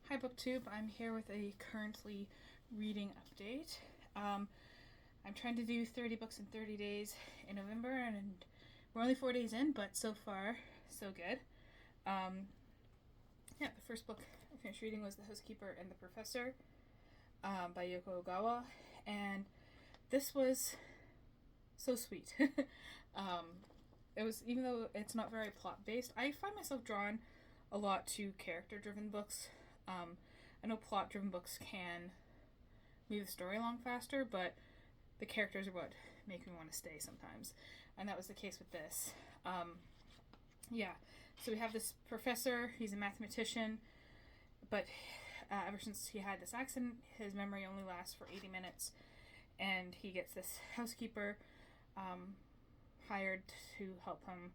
Hi BookTube, I'm here with a currently reading update. I'm trying to do 30 books in 30 days in November, and we're only 4 days in, but so far, so good. The first book I finished reading was The Hostekeeper and the Professor by Yoko Ogawa, and this was so sweet. It was, even though it's not very plot based, I find myself drawn a lot to character driven books. I know plot driven books can move the story along faster, but the characters are what make me want to stay sometimes. And that was the case with this. So we have this professor, he's a mathematician, but ever since he had this accident, his memory only lasts for 80 minutes. And he gets this housekeeper hired to help him,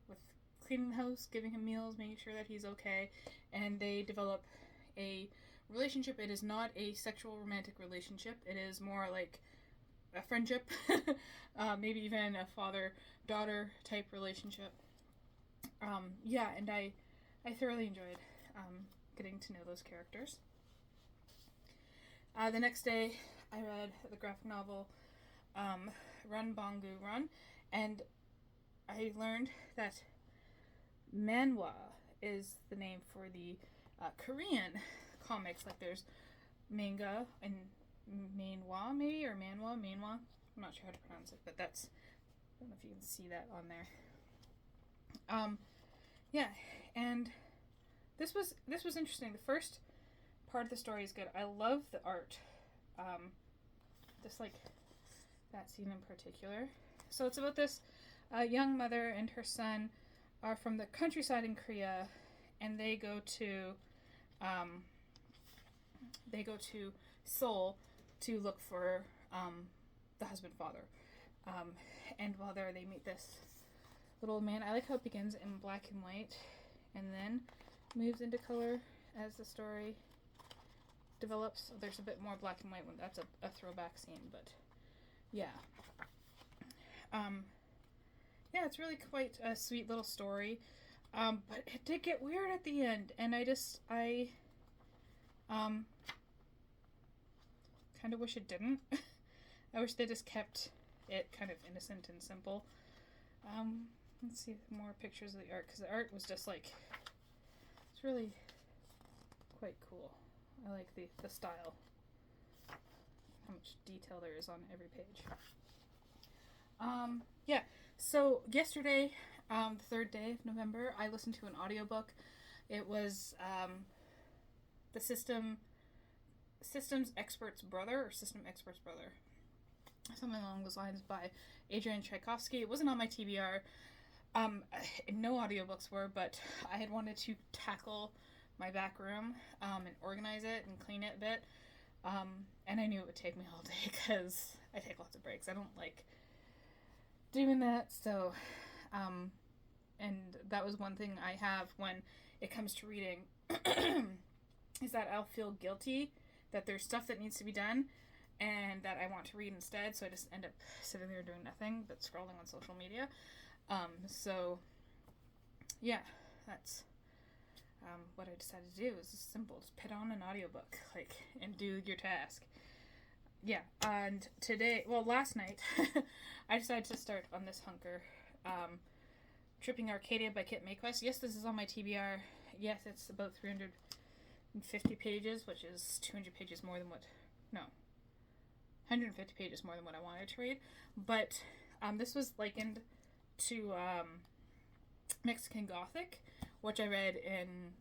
with cleaning the house, giving him meals, making sure that he's okay, and they develop a relationship. It is not a sexual romantic relationship. It is more like a friendship, maybe even a father-daughter type relationship. And I thoroughly enjoyed getting to know those characters. The next day, I read the graphic novel Run, Bongu Run, and I learned that manhwa is the name for the Korean comics. Like there's manga and manhwa, maybe, or manhwa. I'm not sure how to pronounce it, but I don't know if you can see that on there. And this was interesting. The first part of the story is good. I love the art. Just like that scene in particular. So it's about this young mother and her son are from the countryside in Korea, and they go to Seoul to look for the husband father. And while there, they meet this little man. I like how it begins in black and white, and then moves into color as the story develops. So there's a bit more black and white when that's a throwback scene, but yeah. It's really quite a sweet little story. But it did get weird at the end, and I kind of wish it didn't. I wish they just kept it kind of innocent and simple. Let's see more pictures of the art, because the art was just like, it's really quite cool. I like the style. How much detail there is on every page. So yesterday, the third day of November, I listened to an audiobook. It was the Systems Expert's Brother, or System Expert's Brother. Something along those lines, by Adrian Tchaikovsky. It wasn't on my TBR. No audiobooks were, but I had wanted to tackle my back room and organize it and clean it a bit. And I knew it would take me all day because I take lots of breaks. I don't like doing that, so and that was one thing I have when it comes to reading is that I'll feel guilty that there's stuff that needs to be done and that I want to read instead, so I just end up sitting there doing nothing but scrolling on social media. That's what I decided to do. Is just simple, just put on an audiobook, and do your task. And last night, I decided to start on this hunker, Tripping Arcadia by Kit Mayquest. Yes, this is on my TBR. Yes, it's about 350 pages, which is 200 pages more than 150 pages more than what I wanted to read. But this was likened to Mexican Gothic, which I read in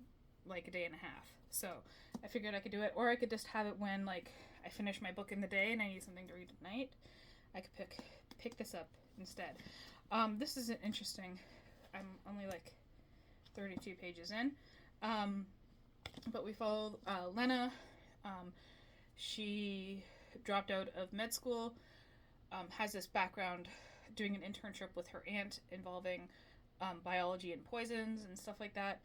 a day and a half. So I figured I could do it, or I could just have it when I finish my book in the day and I need something to read at night. I could pick this up instead. This is interesting. I'm only 32 pages in. But we follow Lena. She dropped out of med school, has this background doing an internship with her aunt involving biology and poisons and stuff like that.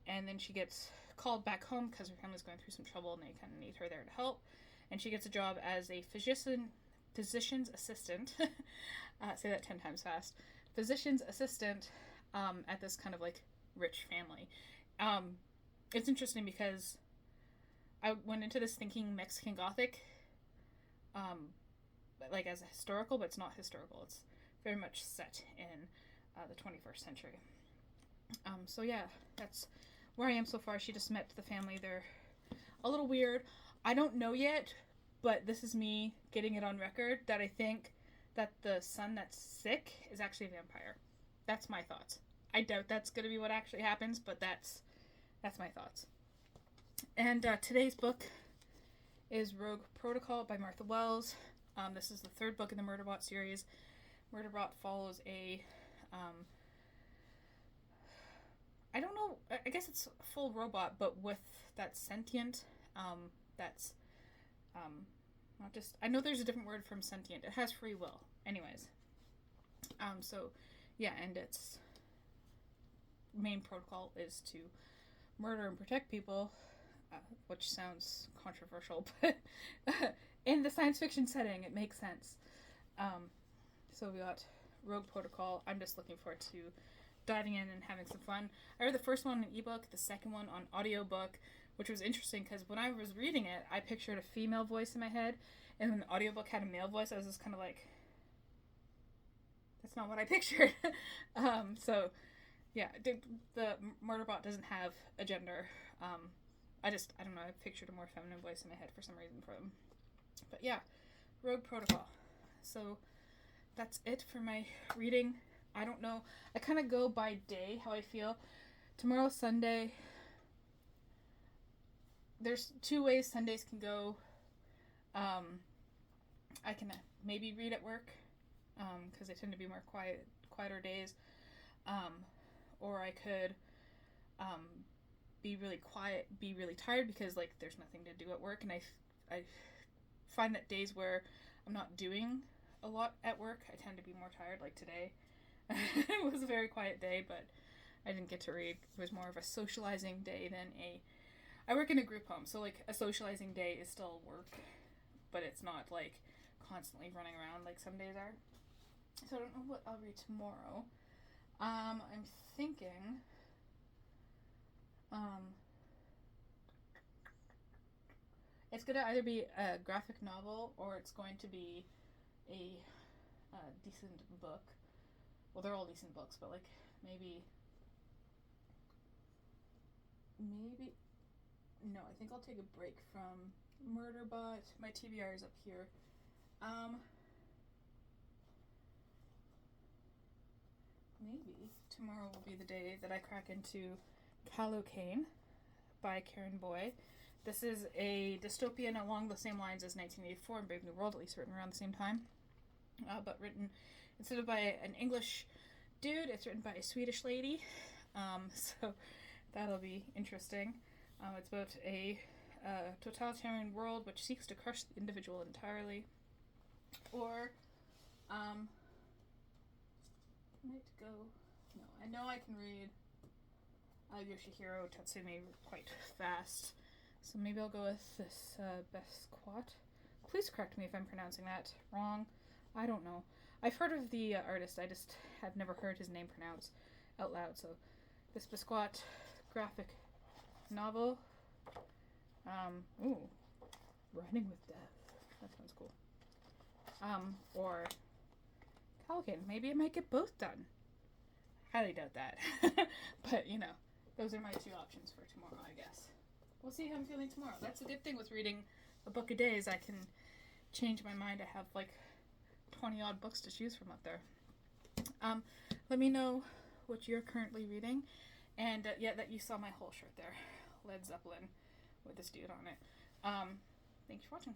And then she gets called back home because her family's going through some trouble and they kind of need her there to help. And she gets a job as a physician's assistant. Say that 10 times fast. Physician's assistant at this kind of rich family. it's interesting because I went into this thinking Mexican Gothic, like as a historical, but it's not historical. It's very much set in the 21st century. So yeah, that's where I am so far. She just met the family. They're a little weird. I don't know yet, but this is me getting it on record that I think that the son that's sick is actually a vampire. That's my thoughts. I doubt that's going to be what actually happens, but that's my thoughts. And today's book is Rogue Protocol by Martha Wells. This is the third book in the Murderbot series. Murderbot follows a I don't know, I guess it's a full robot, but with that sentient, that's, not just, I know there's a different word from sentient. It has free will. Anyways. So, yeah, and its main protocol is to murder and protect people, which sounds controversial, but in the science fiction setting, it makes sense. So we got Rogue Protocol. I'm just looking forward to diving in and having some fun. I read the first one in ebook, the second one on audiobook, which was interesting because when I was reading it, I pictured a female voice in my head, and when the audiobook had a male voice, I was just kind of like, that's not what I pictured. So, yeah, the Murderbot doesn't have a gender. I don't know, I pictured a more feminine voice in my head for some reason for them. But yeah, Rogue Protocol. So, that's it for my reading. I don't know. I kind of go by day, how I feel. Tomorrow's Sunday. There's two ways Sundays can go. I can maybe read at work, because they tend to be more quieter days. Or I could be really quiet, be really tired because like there's nothing to do at work, and I find that days where I'm not doing a lot at work, I tend to be more tired. Like today, it was a very quiet day, but I didn't get to read. It was more of a socializing day than I work in a group home, so like a socializing day is still work, but it's not like constantly running around like some days are. So I don't know what I'll read tomorrow. I'm thinking, it's gonna either be a graphic novel or it's going to be a decent book. Well, they're all decent books, but like maybe no, I think I'll take a break from Murderbot. My TBR is up here. Maybe tomorrow will be the day that I crack into Callocane by Karen Boy. This is a dystopian along the same lines as 1984 and Brave New World, at least written around the same time. But written instead of by an English dude, it's written by a Swedish lady. So that'll be interesting. It's about a totalitarian world which seeks to crush the individual entirely. Or, might go. No, I know I can read Yoshihiro Tatsumi quite fast. So maybe I'll go with this Besquat. Please correct me if I'm pronouncing that wrong. I don't know. I've heard of the artist, I just have never heard his name pronounced out loud. So this Besquat graphic novel. Running with Death. That sounds cool. Or Calican. Maybe I might get both done. Highly doubt that. But, you know, those are my two options for tomorrow, I guess. We'll see how I'm feeling tomorrow. That's a good thing with reading a book a day is I can change my mind. I have like 20 odd books to choose from up there. Let me know what you're currently reading. And yeah, that you saw my whole shirt there. Led Zeppelin with this dude on it. Thanks for watching.